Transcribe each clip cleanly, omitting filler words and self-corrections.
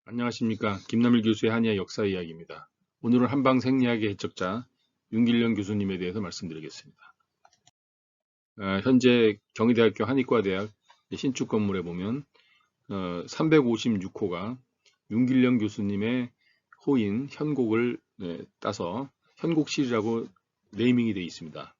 안녕하십니까. 김남일 교수의 한의학 역사 이야기입니다. 오늘은 한방생리학의 개척자 윤길영 교수님에 대해서 말씀드리겠습니다. 현재 경희대학교 한의과대학 신축 건물에 보면 356호가 윤길영 교수님의 호인 현곡을 따서 현곡실이라고 네이밍이 되어 있습니다.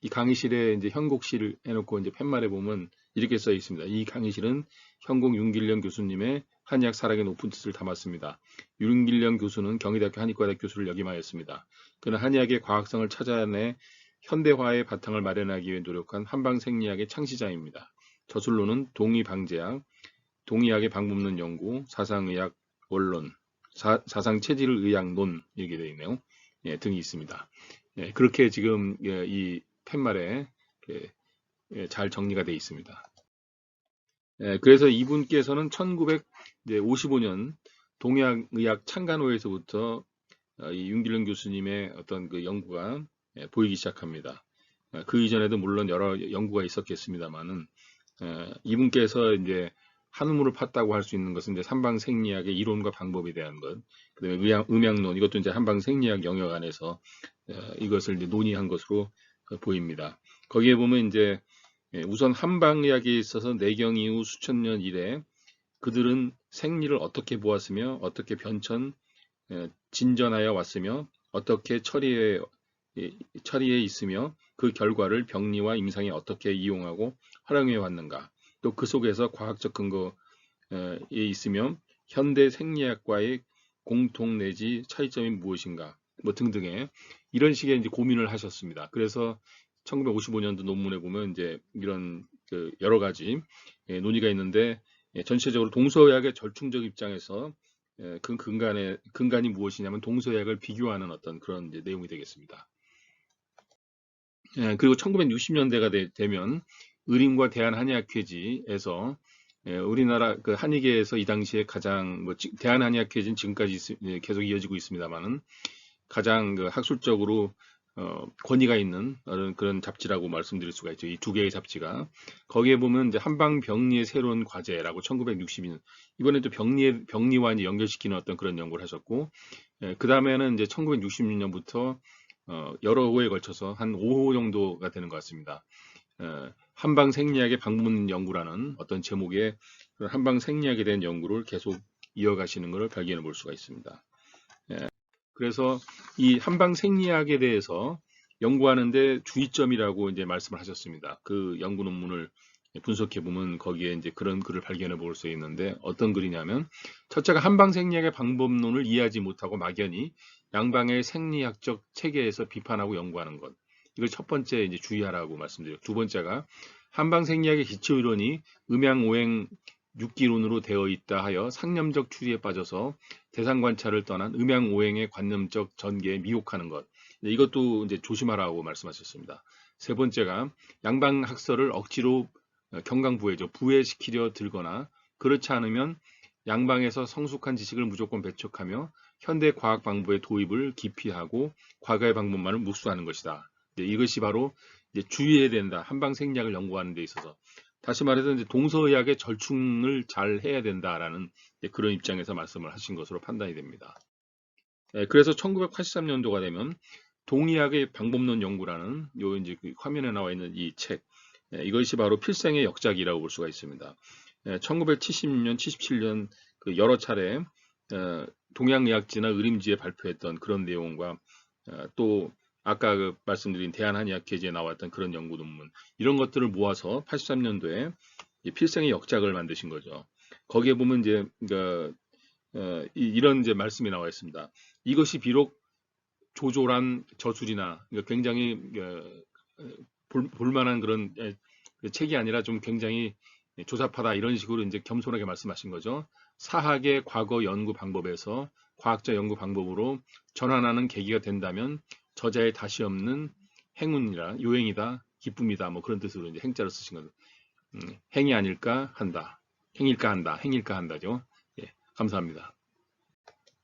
이 강의실에 이제 현곡실 해놓고 이제 팻말에 보면 이렇게 써 있습니다. 이 강의실은 현곡 윤길영 교수님의 한의학 사랑의 높은 뜻을 담았습니다. 윤길영 교수는 경희대학교 한의과대 교수를 역임하였습니다. 그는 한의학의 과학성을 찾아내 현대화의 바탕을 마련하기 위해 노력한 한방생리학의 창시자입니다. 저술로는 동의방제학, 동의학의 방법론 연구, 사상의학 원론, 사상체질의학론 이렇게 되어 있네요. 등이 있습니다. 그렇게 지금 이 팻말에 잘 정리가 되어 있습니다. 그래서 이분께서는 1955년 동양의학 창간호에서부터 이 윤길영 교수님의 어떤 그 연구가 보이기 시작합니다. 그 이전에도 물론 여러 연구가 있었겠습니다만은 이분께서 이제 한우물을 팠다고 할 수 있는 것은 이제 한방생리학의 이론과 방법에 대한 것, 그다음에 음양론 이것도 이제 한방생리학 영역 안에서 이것을 이제 논의한 것으로 보입니다. 거기에 보면 이제 우선 한방의학에 있어서 내경 이후 수천 년 이래 그들은 생리를 어떻게 보았으며 어떻게 변천 진전하여 왔으며 어떻게 처리해 있으며 그 결과를 병리와 임상에 어떻게 이용하고 활용해 왔는가, 또 그 속에서 과학적 근거에 있으며 현대 생리학과의 공통 내지 차이점이 무엇인가, 뭐 등등의 이런 식의 이제 고민을 하셨습니다. 그래서 1955년도 논문에 보면 이제 이런 그 여러 가지 논의가 있는데 전체적으로 동서의학의 절충적 입장에서 그 근간이 무엇이냐면 동서의학을 비교하는 어떤 그런 이제 내용이 되겠습니다. 그리고 1960년대가 되면 의림과 대한한의학회지에서 우리나라 그 한의계에서 이 당시에 가장 대한한의학회지는 지금까지 계속 이어지고 있습니다만은 가장 그 학술적으로 권위가 있는 그런 잡지라고 말씀드릴 수가 있죠. 이 두 개의 잡지가. 거기에 보면 이제 한방병리의 새로운 과제라고 1962년 이번에 또 병리와 이제 연결시키는 어떤 그런 연구를 하셨고, 그 다음에는 이제 1966년부터 여러 호에 걸쳐서 한 5호 정도가 되는 것 같습니다. 한방생리학의 방문 연구라는 어떤 제목의 한방생리학에 대한 연구를 계속 이어가시는 것을 발견해 볼 수가 있습니다. 그래서 이 한방생리학에 대해서 연구하는데 주의점이라고 이제 말씀을 하셨습니다. 그 연구 논문을 분석해 보면 거기에 이제 그런 글을 발견해 볼 수 있는데, 어떤 글이냐면 첫째가 한방생리학의 방법론을 이해하지 못하고 막연히 양방의 생리학적 체계에서 비판하고 연구하는 것. 이걸 첫 번째 이제 주의하라고 말씀드려요. 두 번째가 한방생리학의 기초 이론이 음양오행 육기론으로 되어 있다 하여 상념적 추리에 빠져서 대상 관찰을 떠난 음양오행의 관념적 전개에 미혹하는 것. 이것도 이제 조심하라고 말씀하셨습니다. 세 번째가 양방학설을 억지로 경강부회죠. 부회시키려 들거나 그렇지 않으면 양방에서 성숙한 지식을 무조건 배척하며 현대 과학 방법의 도입을 기피하고 과거의 방법만을 묵수하는 것이다. 이것이 바로 이제 주의해야 된다. 한방 생리학을 연구하는 데 있어서. 다시 말해서 이제 동서의학의 절충을 잘 해야 된다라는 그런 입장에서 말씀을 하신 것으로 판단이 됩니다. 그래서 1983년도가 되면 동의학의 방법론 연구라는 요 이제 그 화면에 나와 있는 이 책, 이것이 바로 필생의 역작이라고 볼 수가 있습니다. 1976년, 77년 그 여러 차례 동양의학지나 의림지에 발표했던 그런 내용과 또 아까 그 말씀드린 대한한의학계지에 나왔던 그런 연구 논문, 이런 것들을 모아서 83년도에 필생의 역작을 만드신 거죠. 거기에 보면 이제 그러니까 이런 이제 말씀이 나와 있습니다. 이것이 비록 조졸한 저술이나 그러니까 굉장히 볼만한 그런 책이 아니라 좀 굉장히 조잡하다, 이런 식으로 이제 겸손하게 말씀하신 거죠. 사학의 과거 연구 방법에서 과학자 연구 방법으로 전환하는 계기가 된다면 저자의 다시 없는 행운이라 요행이다, 기쁨이다, 뭐 그런 뜻으로 이제 행자를 쓰신 거죠. 행이 아닐까 한다, 행일까 한다, 행일까 한다죠. 예, 감사합니다.